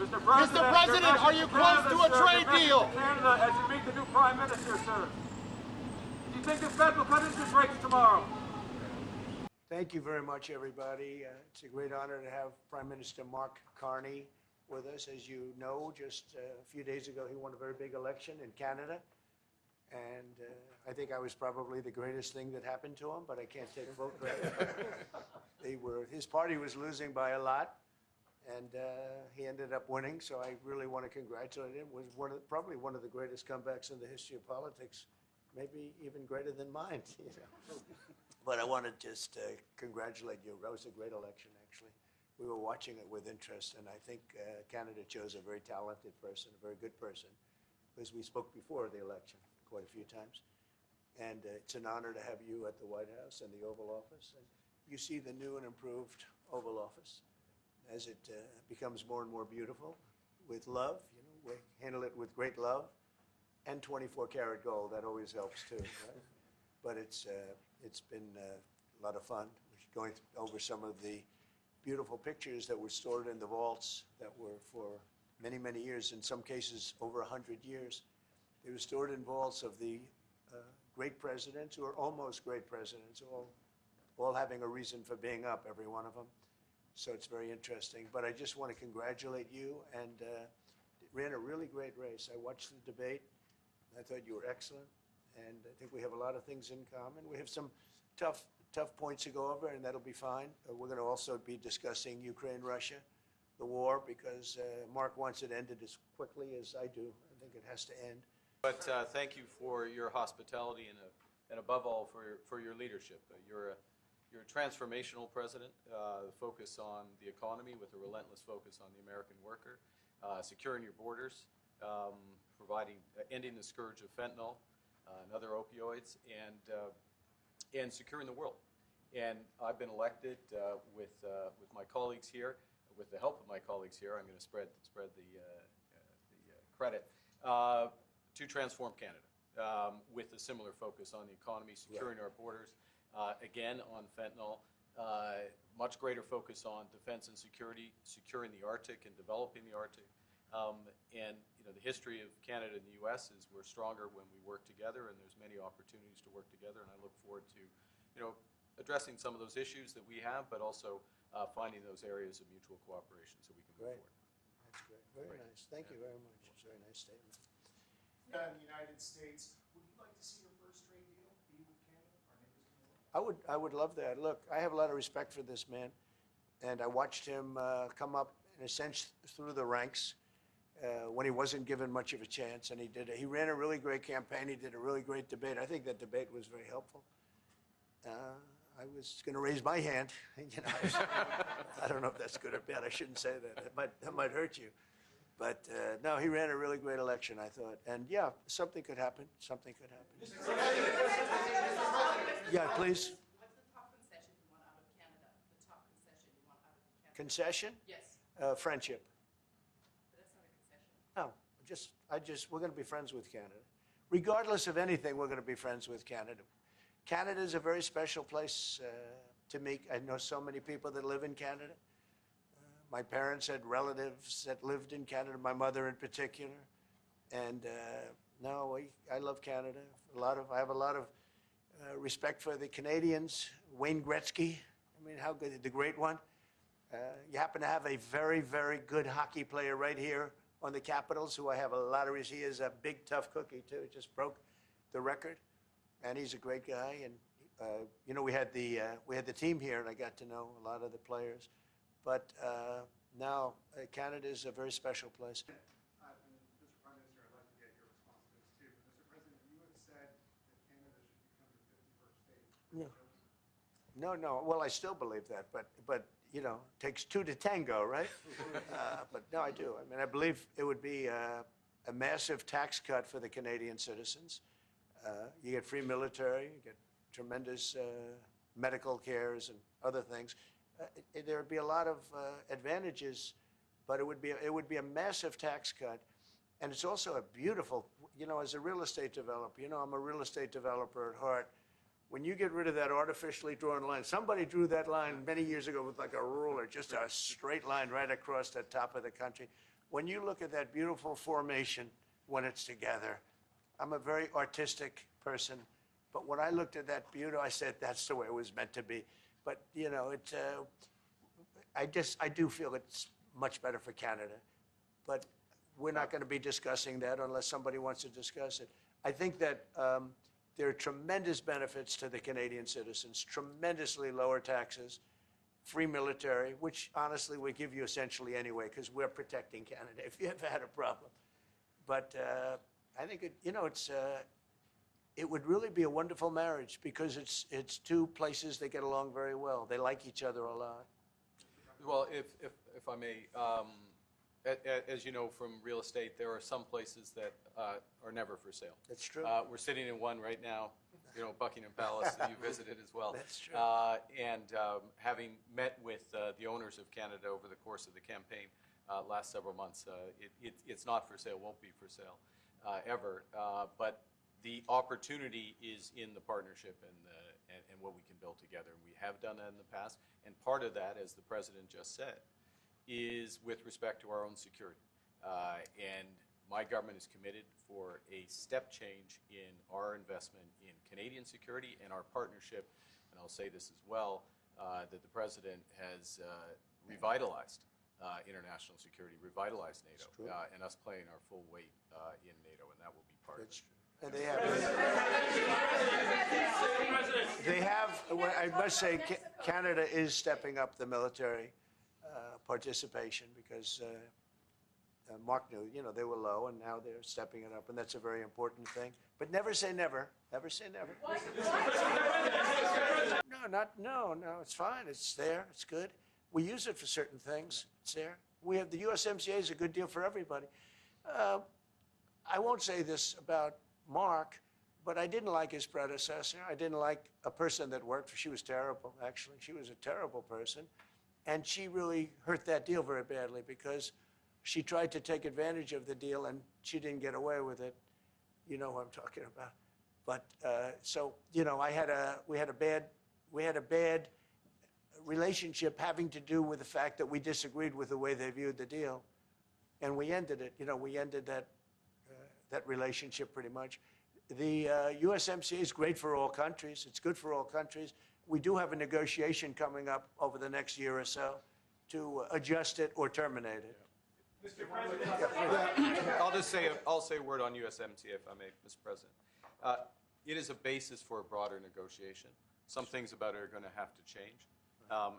Mr. President, are you close to a trade deal? Canada, as you meet the new Prime Minister, sir. Do you think the Fed will cut interest rates tomorrow? Thank you very much, everybody. It's a great honor to have Prime Minister Mark Carney with us. As you know, just a few days ago, he won a very big election in Canada. And I think I was probably the greatest thing that happened to him, but I can't take vote credit. His party was losing by a lot, and he ended up winning. So I really want to congratulate him. It was probably one of the greatest comebacks in the history of politics, maybe even greater than mine. You know? But I want to just congratulate you. That was a great election, actually. We were watching it with interest, and I think Canada chose a very talented person, a very good person, because we spoke before the election quite a few times. And it's an honor to have you at the White House and the Oval Office. And you see the new and improved Oval Office as it becomes more and more beautiful with love. You know, we handle it with great love and 24-karat gold. That always helps too, right? But it's been a lot of fun. We're going over some of the beautiful pictures that were stored in the vaults that were for many, many years, in some cases over 100 years. They were stored in vaults of the great presidents, or almost great presidents, all having a reason for being up, every one of them. So it's very interesting. But I just want to congratulate you, and ran a really great race. I watched the debate. I thought you were excellent, and I think we have a lot of things in common. We have some tough points to go over, and that'll be fine. We're going to also be discussing Ukraine, Russia, the war, because Mark wants it ended as quickly as I do. I think it has to end. But thank you for your hospitality and above all for your leadership. You're a transformational president, focus on the economy with a relentless focus on the American worker, securing your borders, ending the scourge of fentanyl and other opioids, and securing the world. And I've been elected with my colleagues here, with the help of my colleagues here. I'm going to spread the credit. To transform Canada with a similar focus on the economy, securing our borders, again on fentanyl, much greater focus on defense and security, securing the Arctic and developing the Arctic. And you know, the history of Canada and the U.S. is we're stronger when we work together, and there's many opportunities to work together. And I look forward to, you know, addressing some of those issues that we have, but also finding those areas of mutual cooperation so we can move forward. That's great. Very nice. Thank you very much. It's a very nice statement. In the United States, would you like to see your first trade deal be with Canada? I would love that. Look, I have a lot of respect for this man, and I watched him come up in a sense through the ranks when he wasn't given much of a chance, and he ran a really great campaign. He did a really great debate. I think that debate was very helpful. I was going to raise my hand. You know, I don't know if that's good or bad. I shouldn't say that. That might hurt you. But no, he ran a really great election, I thought. And yeah, something could happen. Something could happen. Yeah, please. What's the top concession you want out of Canada? The top concession you want out of Canada? Concession? Yes. Friendship. But that's not a concession. No, we're going to be friends with Canada. Regardless of anything, we're going to be friends with Canada. Canada is a very special place to me. I know so many people that live in Canada. My parents had relatives that lived in Canada, my mother in particular. And no, I love Canada. I have a lot of respect for the Canadians. Wayne Gretzky, I mean, how good, the great one. You happen to have a very, very good hockey player right here on the Capitals, who I have a lot of respect. He is a big, tough cookie, too. He just broke the record. And he's a great guy. And, you know, we had the team here, and I got to know a lot of the players. But now, Canada is a very special place. Mr. Prime Minister, I'd like to get your response to this too. Mr. President, you have said that Canada should become the 51st state. No. No. Well, I still believe that, but you know, it takes two to tango, right? But no, I do. I mean, I believe it would be a massive tax cut for the Canadian citizens. You get free military, you get tremendous medical cares and other things. There would be a lot of advantages, but it would be a massive tax cut, and it's also a beautiful. You know, as a real estate developer, you know, I'm a real estate developer at heart. When you get rid of that artificially drawn line, somebody drew that line many years ago with like a ruler, just a straight line right across the top of the country. when you look at that beautiful formation when it's together, I'm a very artistic person, but when I looked at that beauty, I said, that's the way it was meant to be. But, you know, I do feel it's much better for Canada. But we're not going to be discussing that unless somebody wants to discuss it. I think that there are tremendous benefits to the Canadian citizens, tremendously lower taxes, free military, which honestly we give you essentially anyway because we're protecting Canada if you ever had a problem. But I think it would really be a wonderful marriage because it's two places that get along very well. They like each other a lot. Well, if I may, as you know from real estate, there are some places that are never for sale. That's true. We're sitting in one right now, you know, Buckingham Palace that you visited as well. That's true. And having met with the owners of Canada over the course of the campaign last several months, it's not for sale, won't be for sale ever. But the opportunity is in the partnership and what we can build together. We have done that in the past. And part of that, as the President just said, is with respect to our own security. And my government is committed for a step change in our investment in Canadian security and our partnership, and I'll say this as well, that the President has revitalized international security, revitalized NATO, and us playing our full weight in NATO, and that will be part of it. And they have, I must say, Canada is stepping up the military participation because Mark knew, you know, they were low and now they're stepping it up, and that's a very important thing. But never say never. Never say never. No, it's fine. It's there. It's good. We use it for certain things. It's there. We have the USMCA is a good deal for everybody. I won't say this about Mark, but I didn't like his predecessor. I didn't like a person that worked for. She was terrible, actually. She was a terrible person. And she really hurt that deal very badly because she tried to take advantage of the deal and she didn't get away with it. You know who I'm talking about. But so, you know, we had a bad relationship having to do with the fact that we disagreed with the way they viewed the deal. And we ended it. You know, we ended that relationship pretty much. The USMCA is great for all countries. It's good for all countries. We do have a negotiation coming up over the next year or so to adjust it or terminate it. Mr. President. I'll say a word on USMCA, if I may, Mr. President. It is a basis for a broader negotiation. Some things about it are going to have to change.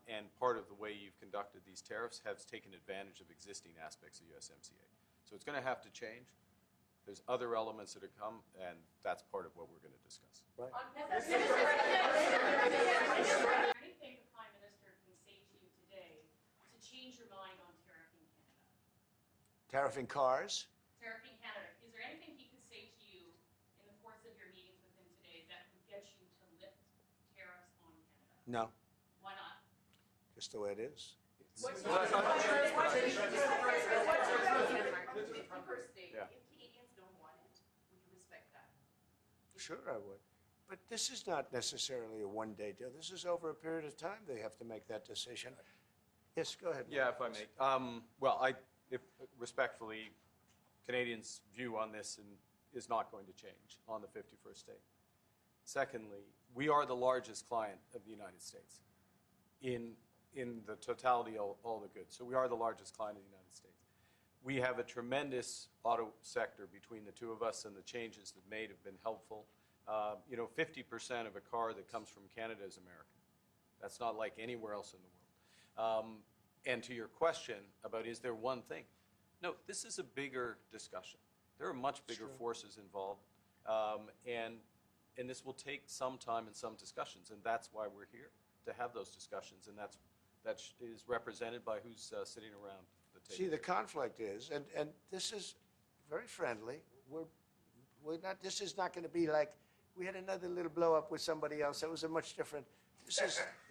And part of the way you've conducted these tariffs has taken advantage of existing aspects of USMCA. So it's going to have to change. There's other elements that have come, and that's part of what we're going to discuss. Right. Is there anything the Prime Minister can say to you today to change your mind on tariffing Canada? Tariffing cars. Tariffing Canada. Is there anything he could say to you in the course of your meetings with him today that would get you to lift tariffs on Canada? No. Why not? Just the way it is. What's the first state? Yeah. If Canadians don't want it, we can respect that. Sure, I would. But this is not necessarily a one-day deal. This is over a period of time they have to make that decision. Yes, go ahead. Yeah, if I may. Respectfully, Canadians' view on this is not going to change on the 51st state. Secondly, we are the largest client of the United States in the totality of all the goods. So we are the largest client of the United States. We have a tremendous auto sector between the two of us, and the changes that made have been helpful. 50% of a car that comes from Canada is American. That's not like anywhere else in the world. And to your question about is there one thing? No, this is a bigger discussion. There are much bigger forces involved, and this will take some time and some discussions, and that's why we're here, to have those discussions, and that is represented by who's sitting around the table. See, the conflict is, and this is very friendly. We're not. This is not going to be like we had another little blow up with somebody else. That was a much different.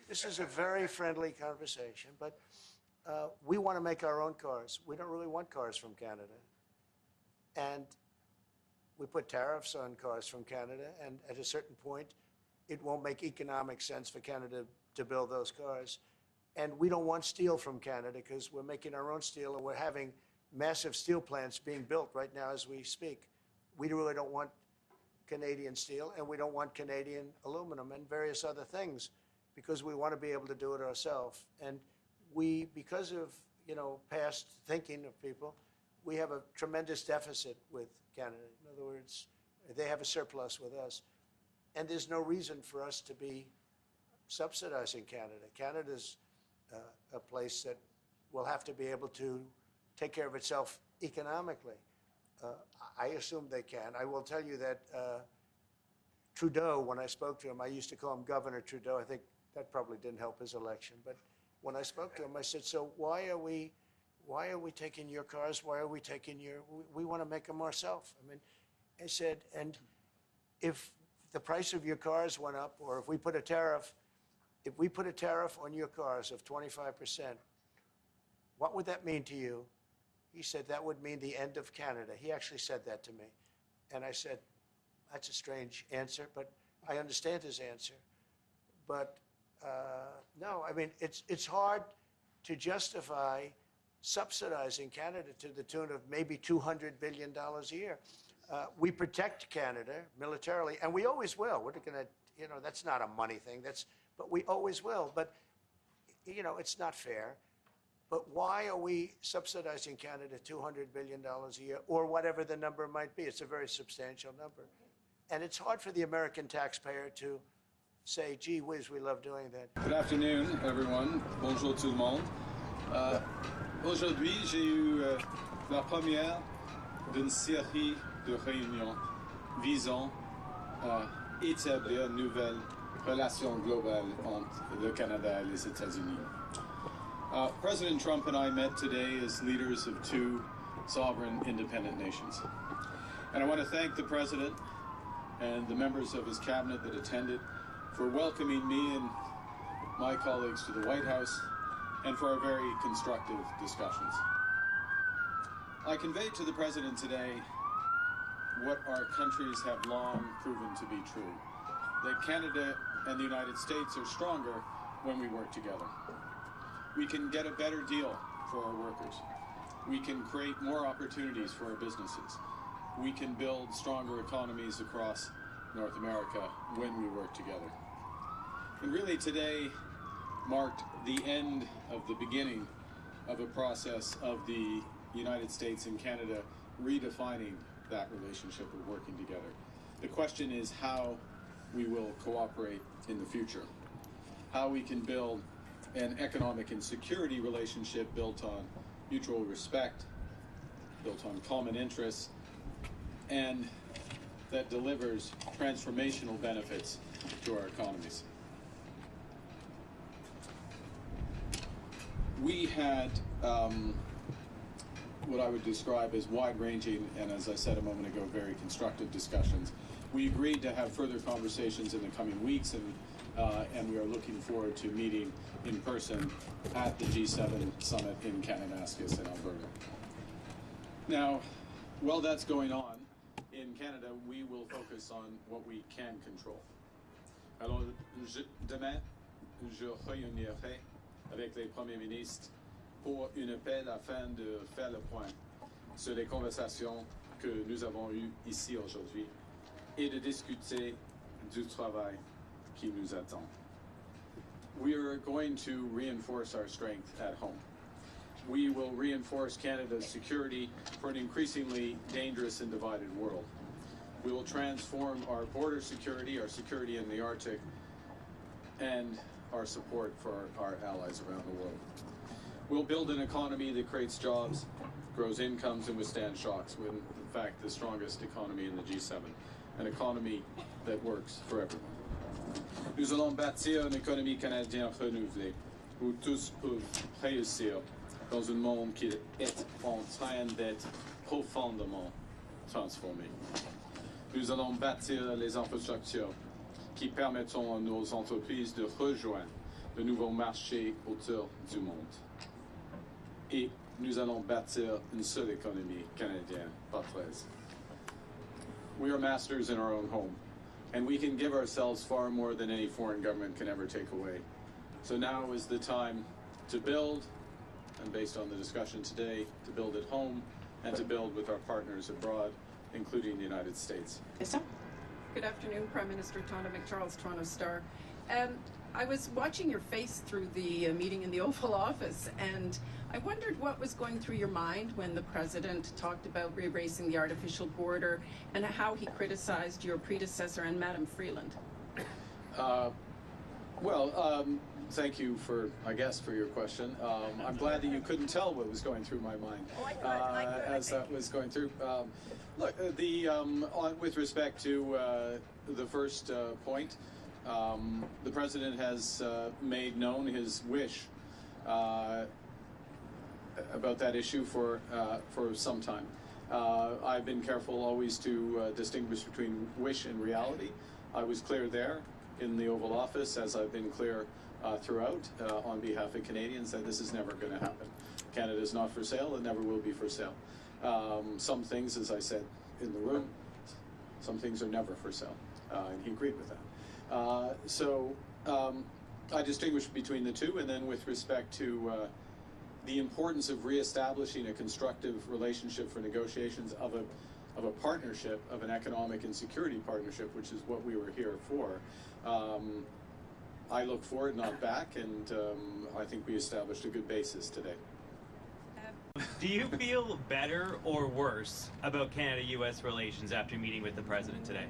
This is a very friendly conversation, but we want to make our own cars. We don't really want cars from Canada, and we put tariffs on cars from Canada, and at a certain point, it won't make economic sense for Canada to build those cars. And we don't want steel from Canada because we're making our own steel, and we're having massive steel plants being built right now as we speak. We really don't want Canadian steel, and we don't want Canadian aluminum and various other things because we want to be able to do it ourselves. And we, because of, past thinking of people, we have a tremendous deficit with Canada. In other words, they have a surplus with us. And there's no reason for us to be subsidizing Canada. Canada's a place that will have to be able to take care of itself economically. I assume they can. I will tell you that Trudeau, when I spoke to him, I used to call him Governor Trudeau. I think that probably didn't help his election. But when I spoke to him, I said, so why are we taking your cars? Why are we taking we want to make them ourselves. I mean, I said, and if the price of your cars went up, or if we put a tariff on your cars of 25%, what would that mean to you? He said, that would mean the end of Canada. He actually said that to me. And I said, that's a strange answer, but I understand his answer. But no, I mean, it's hard to justify subsidizing Canada to the tune of maybe $200 billion a year. We protect Canada militarily, and we always will. We're going to, that's not a money thing. But we always will. But, it's not fair. But why are we subsidizing Canada $200 billion a year, or whatever the number might be? It's a very substantial number. And it's hard for the American taxpayer to say, gee whiz, we love doing that. Good afternoon, everyone. Bonjour tout le monde. Aujourd'hui, j'ai eu la première d'une série de réunions visant à établir une nouvelle relation globale entre le Canada et les États-Unis. President Trump and I met today as leaders of two sovereign independent nations. And I want to thank the President and the members of his cabinet that attended for welcoming me and my colleagues to the White House and for our very constructive discussions. I conveyed to the President today what our countries have long proven to be true, that Canada and the United States are stronger when we work together. We can get a better deal for our workers. We can create more opportunities for our businesses. We can build stronger economies across North America when we work together. And really today marked the end of the beginning of a process of the United States and Canada redefining that relationship of working together. The question is how we will cooperate in the future, how we can build an economic and security relationship built on mutual respect, built on common interests, and that delivers transformational benefits to our economies. We had what I would describe as wide-ranging and, as I said a moment ago, very constructive discussions. We agreed to have further conversations in the coming weeks, and we are looking forward to meeting in person at the G7 summit in Kananaskis in Alberta. Now, while that's going on, in Canada, we will focus on what we can control. Alors, demain, je réunirai avec les premiers ministres pour une appel afin de faire le point sur les conversations que nous avons eues ici aujourd'hui et de discuter du travail qui nous attend. We are going to reinforce our strength at home. We will reinforce Canada's security for an increasingly dangerous and divided world. We will transform our border security, our security in the Arctic, and our support for our allies around the world. We'll build an economy that creates jobs, grows incomes, and withstands shocks. We're, in fact, the strongest economy in the G7, an economy that works for everyone. Nous allons bâtir une économie canadienne renouvelée, où tous peuvent réussir dans un monde qui est en train d'être profondément transformé. Nous allons bâtir les infrastructures qui permettront à nos entreprises de rejoindre de nouveaux marchés autour du monde. Et nous allons bâtir une seule économie canadienne par 13. We are masters in our own home, and we can give ourselves far more than any foreign government can ever take away. So now is the time to build, and based on the discussion today, to build at home and to build with our partners abroad, including the United States. Good afternoon, Prime Minister Tonda McCharles, Toronto Star. I was watching your face through the meeting in the Oval Office, and I wondered what was going through your mind when the President talked about erasing the artificial border and how he criticized your predecessor and Madam Freeland. Thank you for your question. I'm glad that you couldn't tell what was going through my mind as that was going through. With respect to the first point, the President has made known his wish about that issue for some time. I've been careful always to distinguish between wish and reality. I was clear there in the Oval Office, as I've been clear throughout on behalf of Canadians, that this is never going to happen. Canada is not for sale, it never will be for sale. Some things, as I said in the room, some things are never for sale, and he agreed with that. I distinguish between the two, and then with respect to the importance of reestablishing a constructive relationship for negotiations of a partnership, of an economic and security partnership, which is what we were here for. I look forward, not back, and I think we established a good basis today. Do you feel better or worse about Canada-U.S. relations after meeting with the President today?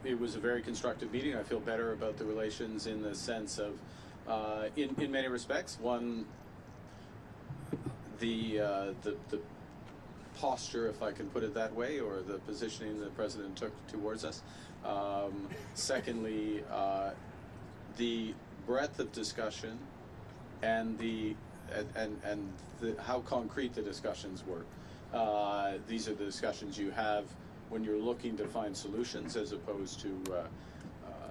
It was a very constructive meeting. I feel better about the relations in the sense of, in many respects, one, the posture, if I can put it that way, or the positioning the President took towards us. Secondly, the breadth of discussion and how concrete the discussions were. These are the discussions you have when you're looking to find solutions, as opposed to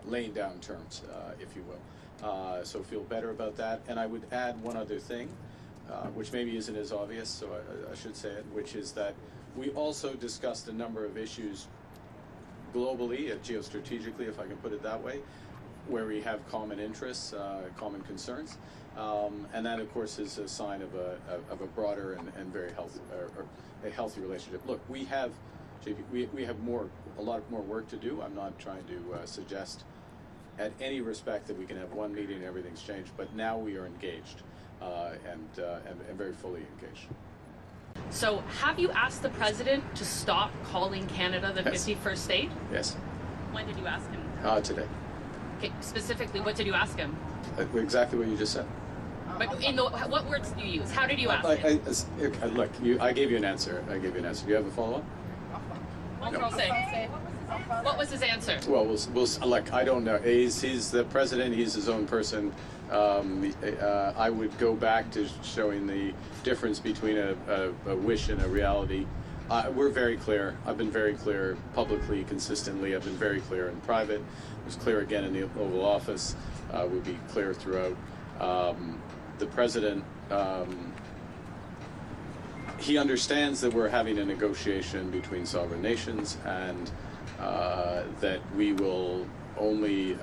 laying down terms, if you will. So feel better about that. And I would add one other thing, which maybe isn't as obvious, so I should say it, which is that we also discussed a number of issues globally, geostrategically, if I can put it that way, where we have common interests, common concerns, and that, of course, is a sign of a broader and very healthy, or a healthy relationship. Look, we have a lot more work to do. I'm not trying to suggest at any respect that we can have one meeting and everything's changed, but now we are engaged and very fully engaged. So, have you asked the President to stop calling Canada the 51st state? Yes. When did you ask him? Today. Okay, specifically, what did you ask him? Exactly what you just said. But what words did you use? How did you ask him? Look, I gave you an answer. Do you have a follow-up? What was his answer? Well, look, I don't know. He's the President. He's his own person. I would go back to showing the difference between a wish and a reality. We're very clear. I've been very clear publicly, consistently. I've been very clear in private. I was clear again in the Oval Office. We'll be clear throughout. The President, he understands that we're having a negotiation between sovereign nations, and that we will only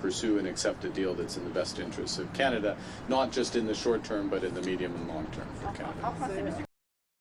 pursue and accept a deal that's in the best interests of Canada, not just in the short term, but in the medium and long term for Canada.